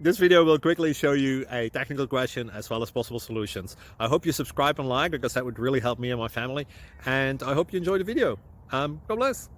This video will quickly show you a technical question as well as possible solutions. I hope you subscribe and like because that would really help me and my family. And I hope you enjoy the video. God bless.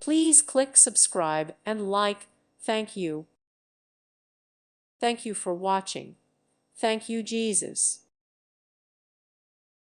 Please click subscribe and like. Thank you. Thank you for watching. Thank you, Jesus.